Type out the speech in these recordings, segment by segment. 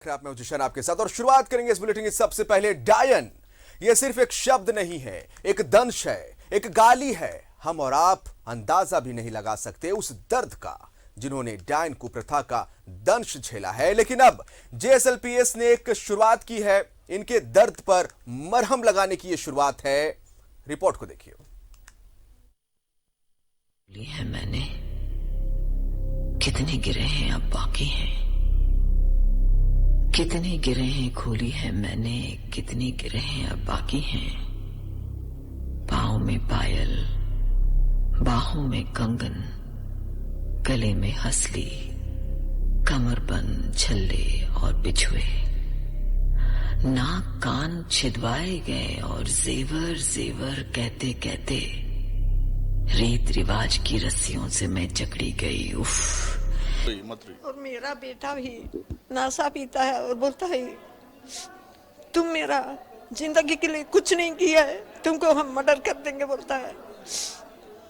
मैं हूं जिशान आपके साथ और शुरुआत करेंगे इस बुलेटिन की सबसे पहले डायन। यह सिर्फ एक शब्द नहीं है, एक दंश है, एक गाली है। हम और आप अंदाजा भी नहीं लगा सकते उस दर्द का जिन्होंने डायन कुप्रथा का दंश झेला है। लेकिन अब जेएसएलपीएस ने एक शुरुआत की है। इनके दर्द पर मरहम लगाने की यह शुरुआत है। रिपोर्ट को देखिए। ली है मैंने, कितने गिरे हैं अब बाकी हैं, कितने गिरे हैं खोली है मैंने, कितने गिरे हैं अब बाकी हैं। पाँव में पायल, बाहों में कंगन, गले में हंसली, कमरबंद, छल्ले और बिछुए, नाक कान छिदवाए गए और जेवर जेवर कहते कहते रीत रिवाज की रस्सियों से मैं जकड़ी गई। उफ। और मेरा बेटा भी नशा पीता है और बोलता है तुम मेरा जिंदगी के लिए कुछ नहीं किया है, तुमको हम मर्डर कर देंगे बोलता है।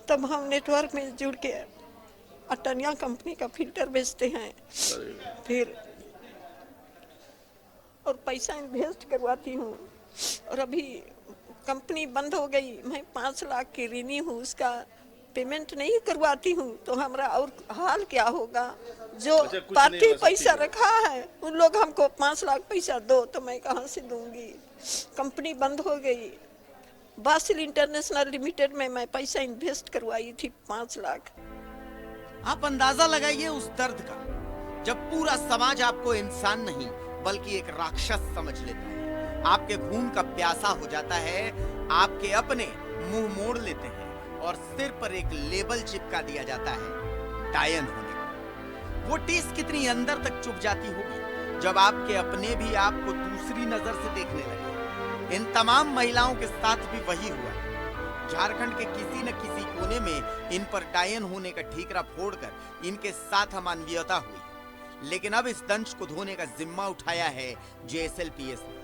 तब हम नेटवर्क में जुड़ के अटनिया कंपनी का फिल्टर बेचते हैं, फिर और पैसा इन्वेस्ट करवाती हूँ। और अभी कंपनी बंद हो गई, मैं 5 लाख की ऋणी हूँ, उसका पेमेंट नहीं करवाती हूँ तो हमारा और हाल क्या होगा। जो पार्टी पैसा रखा है उन लोग हमको 5 लाख पैसा दो तो मैं कहाँ से दूंगी। कंपनी बंद हो गई। बासिल इंटरनेशनल लिमिटेड में मैं पैसा इन्वेस्ट करवाई थी 5 लाख। आप अंदाजा लगाइए उस दर्द का जब पूरा समाज आपको इंसान नहीं बल्कि एक राक्षस समझ लेता है, आपके खून का प्यासा हो जाता है, आपके अपने मुंह मोड़ लेते हैं और सिर पर एक लेबल चिपका दिया जाता है डायन होने का। वो टीस कितनी अंदर तक चुभ जाती होगी जब आपके अपने भी आपको दूसरी नजर से देखने लगे। इन तमाम महिलाओं के साथ भी वही हुआ। झारखंड के किसी न किसी कोने में इन पर डायन होने का ठीकरा फोड़कर इनके साथ अमानवीयता हुई। लेकिन अब इस दंश को धोने का जिम्मा उठाया है जेएसएलपीएस ने।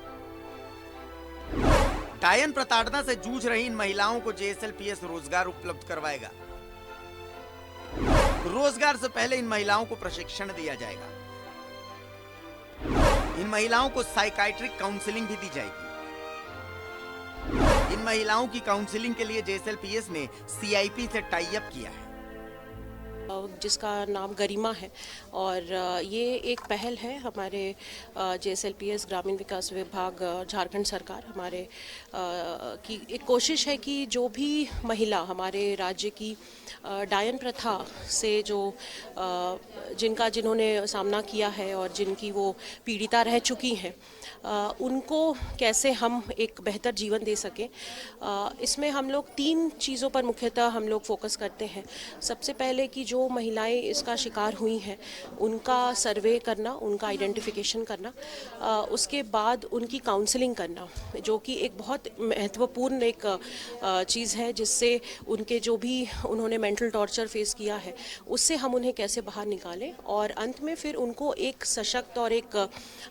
डायन प्रताड़ना से जूझ रही इन महिलाओं को जेएसएलपीएस रोजगार उपलब्ध करवाएगा। रोजगार से पहले इन महिलाओं को प्रशिक्षण दिया जाएगा। इन महिलाओं को साइकाइट्रिक काउंसलिंग भी दी जाएगी। इन महिलाओं की काउंसलिंग के लिए जेएसएलपीएस ने सीआईपी से टाई अप किया है, जिसका नाम गरिमा है। और ये एक पहल है हमारे जेएसएलपीएस ग्रामीण विकास विभाग झारखंड सरकार हमारे की एक कोशिश है कि जो भी महिला हमारे राज्य की डायन प्रथा से जो जिन्होंने सामना किया है और जिनकी वो पीड़िता रह चुकी हैं, उनको कैसे हम एक बेहतर जीवन दे सकें। इसमें हम लोग 3 चीज़ों पर मुख्यतः हम लोग फोकस करते हैं। सबसे पहले कि जो महिलाएं इसका शिकार हुई हैं उनका सर्वे करना, उनका आइडेंटिफिकेशन करना, उसके बाद उनकी काउंसलिंग करना, जो कि एक बहुत महत्वपूर्ण एक चीज़ है, जिससे उनके जो भी उन्होंने मेंटल टॉर्चर फेस किया है उससे हम उन्हें कैसे बाहर निकालें और अंत में फिर उनको एक सशक्त और एक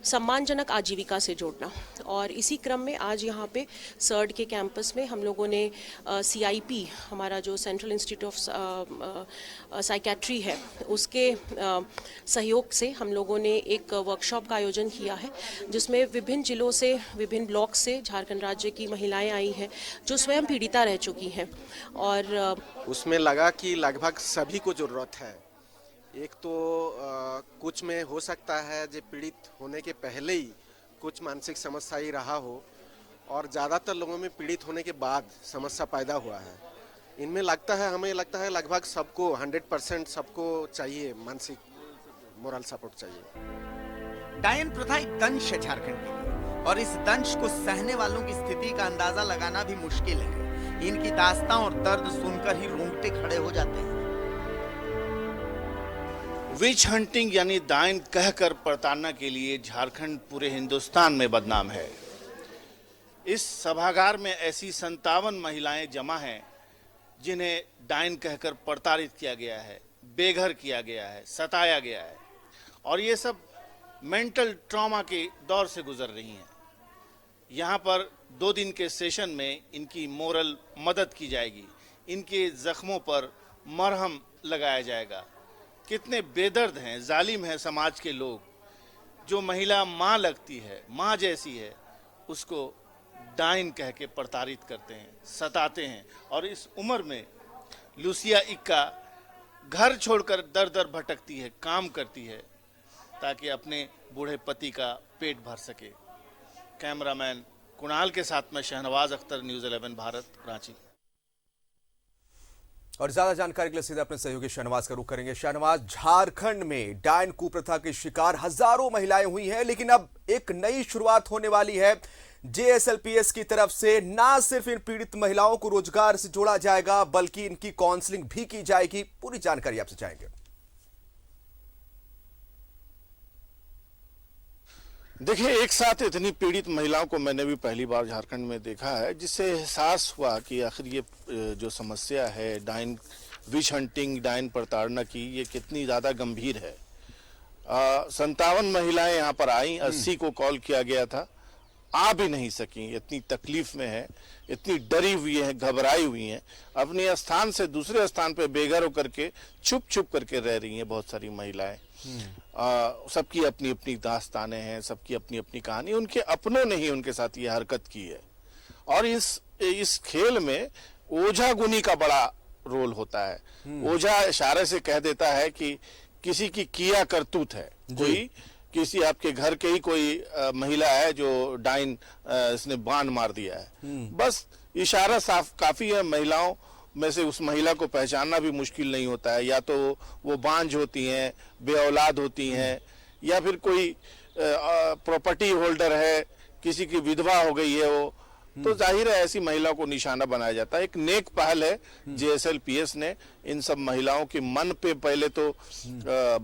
सम्मानजनक आजीविका से जोड़ना। और इसी क्रम में आज यहाँ पे सर्ड के कैंपस में हम लोगों ने सीआईपी, हमारा जो सेंट्रल इंस्टीट्यूट ऑफ साइकेट्री है, उसके सहयोग से हम लोगों ने एक वर्कशॉप का आयोजन किया है, जिसमें विभिन्न जिलों से, विभिन्न ब्लॉक से झारखंड राज्य की महिलाएं आई हैं जो स्वयं पीड़िता रह चुकी हैं। और उसमें लगा कि लगभग सभी को ज़रूरत है। एक तो कुछ में हो सकता है जो पीड़ित होने के पहले ही कुछ मानसिक समस्या ही रहा हो, और ज़्यादातर लोगों में पीड़ित होने के बाद समस्या पैदा हुआ है। इनमें हमें लगता है लगभग सबको 100% सबको चाहिए, मानसिक मोरल सपोर्ट चाहिए। डायन प्रथा एक दंश है झारखंड के लिए, और इस दंश को सहने वालों की स्थिति का अंदाजा लगाना भी मुश्किल है। इनकी दास्तां और दर्द सुनकर ही रोंगटे खड़े हो जाते हैं। विच हंटिंग यानी डायन कहकर प्रताड़ना के लिए झारखंड पूरे हिंदुस्तान में बदनाम है। इस सभागार में ऐसी 57 महिलाएं जमा हैं जिन्हें डायन कहकर प्रताड़ित किया गया है, बेघर किया गया है, सताया गया है, और ये सब मेंटल ट्रॉमा के दौर से गुजर रही हैं। यहाँ पर 2 दिन के सेशन में इनकी मोरल मदद की जाएगी, इनके जख्मों पर मरहम लगाया जाएगा। कितने बेदर्द हैं, जालिम हैं समाज के लोग, जो महिला माँ लगती है, माँ जैसी है, उसको डाइन कह के प्रताड़ित करते हैं, सताते हैं। और इस उम्र में लूसिया इक्का घर छोड़कर दर दर भटकती है, काम करती है ताकि अपने बूढ़े पति का पेट भर सके। कैमरामैन कुणाल के साथ में शहनवाज अख्तर, न्यूज़ 11 भारत, रांची। और ज्यादा जानकारी के लिए सीधे अपने सहयोगी शहनवाज का रुख करेंगे। शहनवाज, झारखंड में डायन कुप्रथा के शिकार हजारों महिलाएं हुई हैं, लेकिन अब एक नई शुरुआत होने वाली है। जेएसएलपीएस की तरफ से ना सिर्फ इन पीड़ित महिलाओं को रोजगार से जोड़ा जाएगा, बल्कि इनकी काउंसलिंग भी की जाएगी। पूरी जानकारी आपसे चाहेंगे। देखिए, एक साथ इतनी पीड़ित महिलाओं को मैंने भी पहली बार झारखंड में देखा है, जिससे एहसास हुआ कि आखिर ये जो समस्या है डायन विच हंटिंग, डायन प्रताड़ना की, ये कितनी ज़्यादा गंभीर है। 57 महिलाएं यहाँ पर आई, 80 को कॉल किया गया था, आ भी नहीं सकी, इतनी तकलीफ में है, इतनी डरी हुई है, घबराई हुई हैं, अपने स्थान से दूसरे स्थान पे बेघर होकर के छुप छुप करके रह रही हैं बहुत सारी महिलाएं। सबकी अपनी अपनी दास्तानें हैं, सबकी अपनी अपनी कहानी। उनके अपनों ने ही उनके साथ ये हरकत की है। और इस खेल में ओझा गुनी का बड़ा रोल होता है। ओझा इशारे से कह देता है कि किसी की किया करतूत है, कोई किसी आपके घर के ही कोई महिला है जो डाइन इसने बाण मार दिया है। बस इशारा साफ काफी है। महिलाओं में से उस महिला को पहचानना भी मुश्किल नहीं होता है। या तो वो बांझ होती हैं, बेऔलाद होती हैं, या फिर कोई प्रॉपर्टी होल्डर है, किसी की विधवा हो गई है वो, तो जाहिर है ऐसी महिलाओं को निशाना बनाया जाता है। एक नेक पहल है जेएसएलपीएस ने इन सब महिलाओं के मन पे पहले तो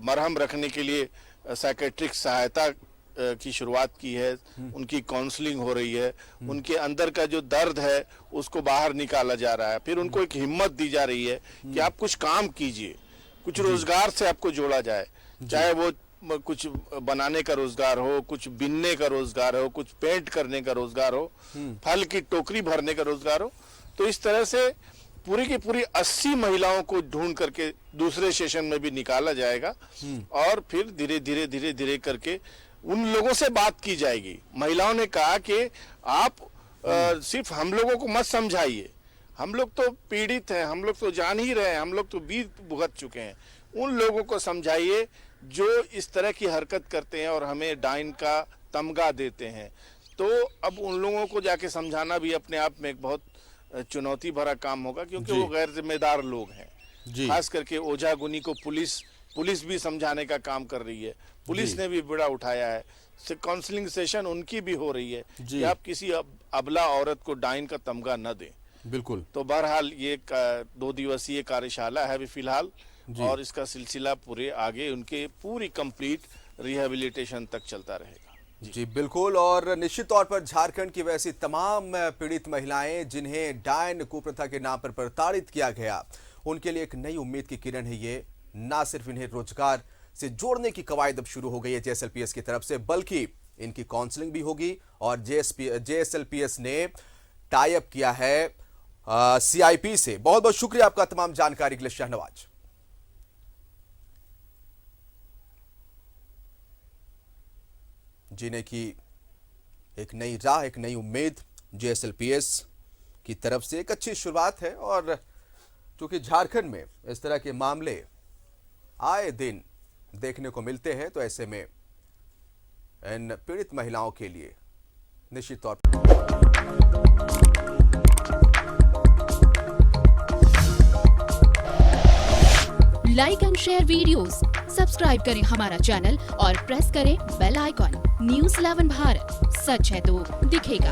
मरहम रखने के लिए साइकेट्रिक सहायता की शुरुआत की है। उनकी काउंसलिंग हो रही है, उनके अंदर का जो दर्द है उसको बाहर निकाला जा रहा है। फिर उनको एक हिम्मत दी जा रही है कि आप कुछ काम कीजिए, कुछ रोजगार से आपको जोड़ा जाए, चाहे वो कुछ बनाने का रोजगार हो, कुछ बिनने का रोजगार हो, कुछ पेंट करने का रोजगार हो, फल की टोकरी भरने का रोजगार हो। तो इस तरह से पूरी की पूरी 80 महिलाओं को ढूंढ करके दूसरे सेशन में भी निकाला जाएगा और फिर धीरे धीरे धीरे धीरे करके उन लोगों से बात की जाएगी। महिलाओं ने कहा कि आप सिर्फ हम लोगों को मत समझाइए, हम लोग तो पीड़ित हैं, हम लोग तो जान ही रहे हैं, हम लोग तो बीत भुगत चुके हैं। उन लोगों को समझाइए जो इस तरह की हरकत करते हैं और हमें डाइन का तमगा देते हैं। तो अब उन लोगों को जाके समझाना भी अपने आप में एक बहुत चुनौती भरा काम होगा, क्योंकि वो गैर जिम्मेदार लोग हैं। खास करके ओझा गुनी को पुलिस भी समझाने का काम कर रही है। पुलिस ने भी बेड़ा उठाया है। काउंसलिंग सेशन उनकी भी हो रही है कि आप किसी अबला औरत को डाइन का तमगा न दें। बिल्कुल। तो बहरहाल ये 2 दिवसीय कार्यशाला है अभी फिलहाल, और इसका सिलसिला पूरे आगे उनके पूरी कंप्लीट रिहेबिलिटेशन तक चलता रहेगा। जी बिल्कुल। और निश्चित तौर पर झारखंड की वैसी तमाम पीड़ित महिलाएं जिन्हें डायन कुप्रथा के नाम पर प्रताड़ित किया गया, उनके लिए एक नई उम्मीद की किरण है ये। ना सिर्फ इन्हें रोजगार से जोड़ने की कवायद अब शुरू हो गई है जेएसएलपीएस की तरफ से, बल्कि इनकी काउंसलिंग भी होगी। और जेएसएलपीएस ने टाई अप किया है सीआईपी से। बहुत बहुत शुक्रिया आपका तमाम जानकारी के लिए शहनवाज। जीने की एक नई राह, एक नई उम्मीद जेएसएलपीएस की तरफ से एक अच्छी शुरुआत है। और चूंकि झारखंड में इस तरह के मामले आए दिन देखने को मिलते हैं, तो ऐसे में इन पीड़ित महिलाओं के लिए निश्चित तौर पर like and share videos, subscribe करें हमारा चैनल और प्रेस करें बेल आइकॉन। न्यूज़ 11 भारत, सच है तो दिखेगा।